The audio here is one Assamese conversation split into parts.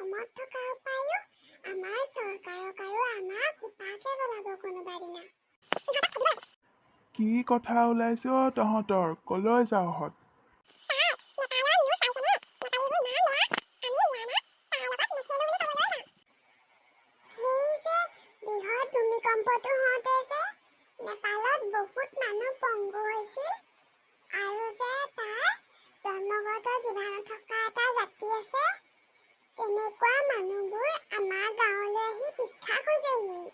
অসমত থকা উপায়ো আমাৰ চৰকাৰক আৰু আমাক উপাকে জ্বলাব কোনোবা দিনা। কি কথা ওলাইছে অ' তহঁতৰ? কলৈ যাওঁহঁত? সেই যে বৃহৎ ভূমিকম্পটো হওঁতে যে নেপালত বহুত মানুহ পংগু হৈছিল আৰু যে তাৰ জন্মগত জীৱাণু থকা এটা জাতি আছে, তেনেকুৱা মানুহবোৰ আমাৰ গাঁৱলৈ আহি ভিক্ষা খোজেহি।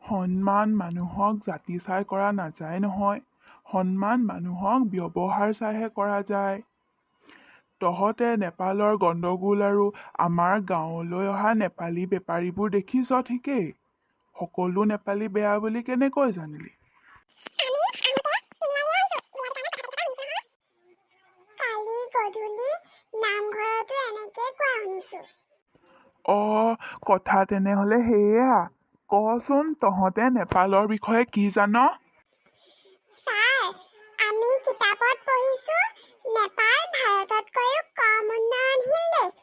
সন্মান মানুহক জাতি চাই কৰা নাযায় নহয়। সন্মান মানুহক ব্যৱহাৰ চাইহে কৰা যায়। তহঁতে নেপালৰ গণ্ডগোল আৰু আমাৰ গাঁৱলৈ অহা নেপালী বেপাৰীবোৰ দেখিছ ঠিকেই। সকলো নেপালী বেয়া বুলি কেনেকৈ জানিলি? কালি গধূলি নামঘৰতো এনেকে কোৱা শুনিছো। কথা তেনেহ'লে সেয়া। কচোন তহঁতে নেপালৰ বিষয়ে কি জান? ছাৰ, আমি কিতাপত পঢ়িছো নেপাল ভাৰততকৈও কম উন্নয়নশীল দেশ।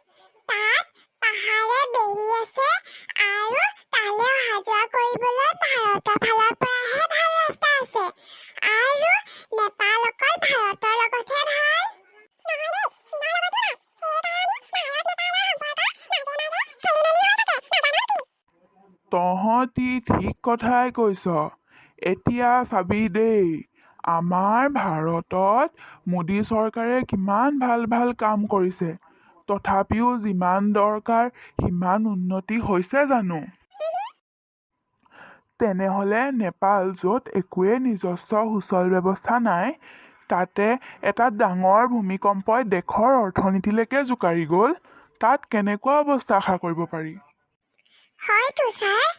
তাত পাহাৰে বেৰি আছে আৰু তালৈ অহা যোৱা কৰিবলৈ ভাৰতৰ ফালৰ পৰাহে ভাল ৰাস্তা আছে। আৰু নেপাল অকল ভাৰতৰ লগতহে ভাল। তহঁতি ঠিক কথাই কৈছ। এতিয়া চাবি দেই, আমাৰ ভাৰতত মোদী চৰকাৰে কিমান ভাল ভাল কাম কৰিছে। তথাপিও যিমান দৰকাৰ সিমান উন্নতি হৈছে জানো? তেনেহ'লে নেপাল, য'ত একোৱেই নিজস্ব সুচল ব্যৱস্থা নাই, তাতে এটা ডাঙৰ ভূমিকম্পই দেশৰ অৰ্থনীতিলৈকে জোকাৰি গ'ল, তাত কেনেকুৱা অৱস্থা আশা কৰিব পাৰি? হয়তো ছাৰ,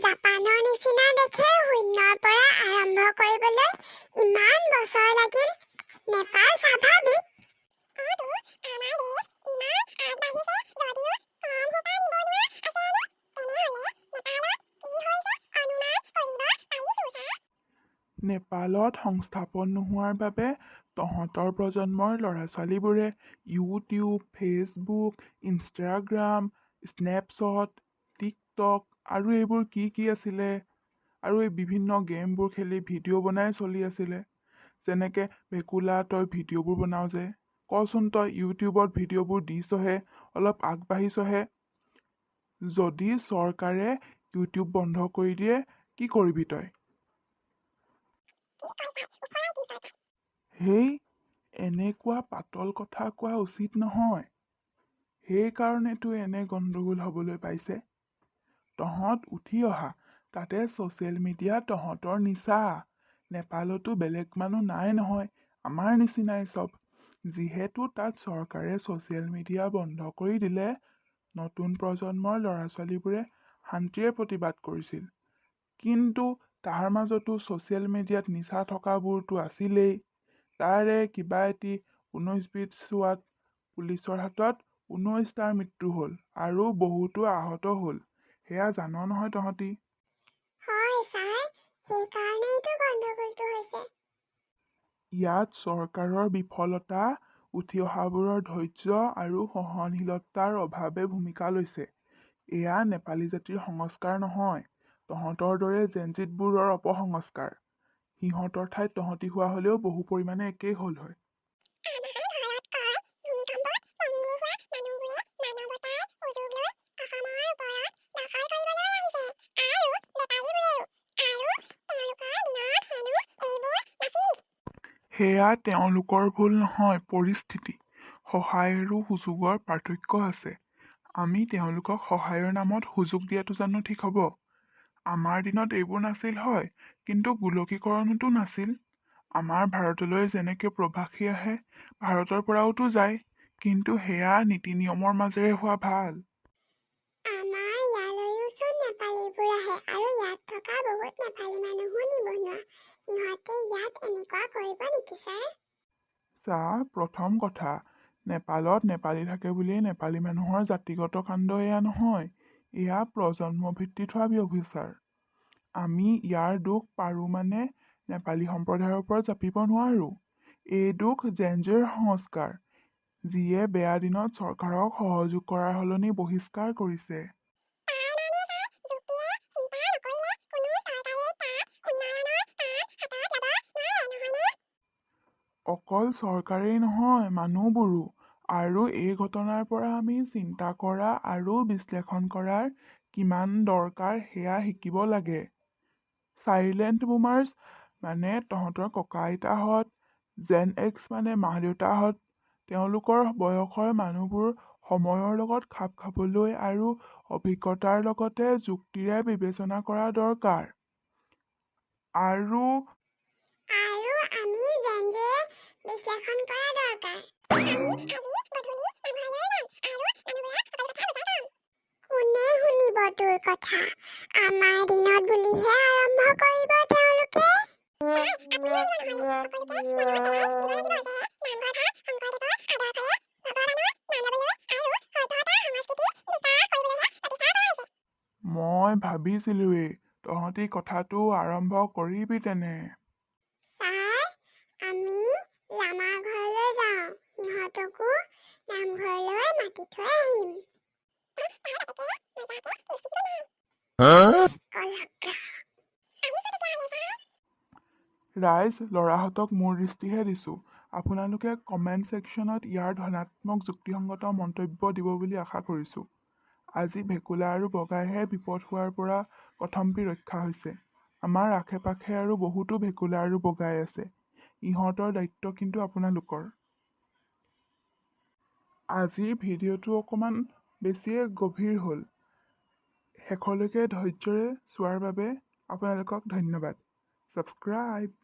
জাপানৰ নিচিনা দেশে শূন্যৰ পৰা আৰম্ভ কৰিবলৈ ইমান বছৰ লাগিল। নেপাল স্বাভাৱিক। নেপালত সংস্থাপন নোহোৱাৰ বাবে তহঁতৰ প্ৰজন্মৰ ল'ৰা-ছোৱালীবোৰে YouTube, Facebook, Instagram, Snapchat, TikTok আৰু এইবোৰ কি কি আছিলে, আৰু এই বিভিন্ন গেমবোৰ খেলি ভিডিঅ' বনাই চলি আছিলে। যেনেকৈ ভেকুলা, তই ভিডিঅ'বোৰ বনাও যে, কচোন তই ইউটিউবত ভিডিঅ'বোৰ দিছহে, অলপ আগবাঢ়িছহে। যদি চৰকাৰে ইউটিউব বন্ধ কৰি দিয়ে, কি কৰিবি তই? হেই, এনেকুৱা পাতল কথা কোৱা উচিত নহয়। সেইকাৰণেতো এনে গণ্ডগোল হ'বলৈ পাইছে। তহঁত উঠি অহা, তাতে ছ'চিয়েল মিডিয়া তহঁতৰ নিচা। নেপালতো বেলেগ মানুহ নাই নহয়, আমাৰ নিচিনাই চব। যিহেতু তাত চৰকাৰে ছ'চিয়েল মিডিয়া বন্ধ কৰি দিলে, নতুন প্ৰজন্মৰ ল'ৰা-ছোৱালীবোৰে শান্তিৰে প্ৰতিবাদ কৰিছিল। কিন্তু তাৰ মাজতো ছ'চিয়েল মিডিয়াত নিচা থকাবোৰতো আছিলেই। তাৰে কিবা এটি 19-20 চোৱাত পুলিচৰ হাতত 19টাৰ মৃত্যু হ'ল আৰু বহুতো আহত হ'ল। সেয়া জান নহয় তহঁতি? হয় ছাৰ, সেইকাৰণেইতো গণ্ডগোলটো হৈছে। ইয়াত চৰকাৰৰ বিফলতা, উঠি অহাবোৰৰ ধৈৰ্য আৰু সহনশীলতাৰ অভাৱে ভূমিকা লৈছে। এয়া নেপালী জাতিৰ সংস্কাৰ নহয়, তহঁতৰ দৰে জেনজিটবোৰৰ অপসংস্কাৰ। সিহঁতৰ ঠাইত তহঁতি হোৱা হ'লেও বহু পৰিমাণে একেই হ'ল হয়। সেয়া তেওঁলোকৰ ভুল নহয়, পৰিস্থিতি। সহায় আৰু সুযোগৰ পাৰ্থক্য আছে। আমি তেওঁলোকক সহায়ৰ নামত সুযোগ দিয়াটো জানো ঠিক হ'ব? আমাৰ দিনত এইবোৰ নাছিল হয়, কিন্তু গোলকীকৰণতো নাছিল। আমাৰ ভাৰতলৈ যেনেকৈ প্ৰবাসী আহে ভাৰতৰ পৰাওতো যায়, কিন্তু সেয়া নীতি নিয়মৰ মাজেৰে হোৱা ভাল। আমাৰ ইয়ালৈওচোন নেপালীবোৰ আহে আৰু ইয়াত থকা বহুত নেপালী মানুহো নিবনুৱা। সিহঁতে ইয়াত এনেকুৱা কৰিব নেকি ছাৰ? প্ৰথম কথা, নেপালত নেপালী থাকে বুলিয়েই নেপালী মানুহৰ জাতিগত কাণ্ড এয়া নহয়, এয়া প্ৰজন্মভিত্তিত হোৱা ব্যভিচাৰ। আমি ইয়াৰ দোষ পাৰোঁ মানে নেপালী সম্প্ৰদায়ৰ ওপৰত জাপিব নোৱাৰোঁ। এই দোষ জেনজিৰ সংস্কাৰ, যিয়ে বেয়া দিনত চৰকাৰক সহযোগ কৰাৰ সলনি বহিষ্কাৰ কৰিছে। অকল চৰকাৰেই নহয়, মানুহবোৰো। আৰু এই ঘটনাৰ পৰা আমি চিন্তা কৰা আৰু বিশ্লেষণ কৰাৰ কিমান দৰকাৰ সেয়া শিকিব লাগে। চাইলেণ্ট বুমাৰ্ছ মানে তহঁতৰ ককা আইতাহঁত, জেন এক্স মানে মা দেউতাহঁত, তেওঁলোকৰ বয়সৰ মানুহবোৰ সময়ৰ লগত খাপ খাবলৈ আৰু অভিজ্ঞতাৰ লগতে যুক্তিৰে বিবেচনা কৰা দৰকাৰ। আৰু আমি জেনজিয়ে বিশ্লেষণ কৰা দৰকাৰ। কোনে শুনিব তোৰ কথা? আমাৰ দিনত বুলিহে আৰম্ভ কৰিব তেওঁলোকে। মই ভাবিছিলোঁৱেই তহঁতি কথাটো আৰম্ভ কৰিবি তেনে। ছাৰ, আমি লামাৰ ঘৰলৈ যাওঁ। সিহঁতকো নামঘৰলৈ মাতি থৈ আহিম। ৰাইজ, ল'ৰাহঁতক মোৰ দৃষ্টিহে দিছোঁ। আপোনালোকে কমেণ্ট ছেকশ্যনত ইয়াৰ ধনাত্মক যুক্তিসংগত মন্তব্য দিব বুলি আশা কৰিছোঁ। আজি ভেকুলা আৰু বগাইহে বিপদ হোৱাৰ পৰা কথম্পি ৰক্ষা হৈছে। আমাৰ আশে পাশে আৰু বহুতো ভেকুলা আৰু বগাই আছে। ইহঁতৰ দায়িত্ব কিন্তু আপোনালোকৰ। আজিৰ ভিডিঅ'টো অকণমান বেছিয়ে গভীৰ হ'ল। শেষলৈকে ধৈৰ্য্যৰে চোৱাৰ বাবে আপোনালোকক ধন্যবাদ। ছাবস্ক্ৰাইব।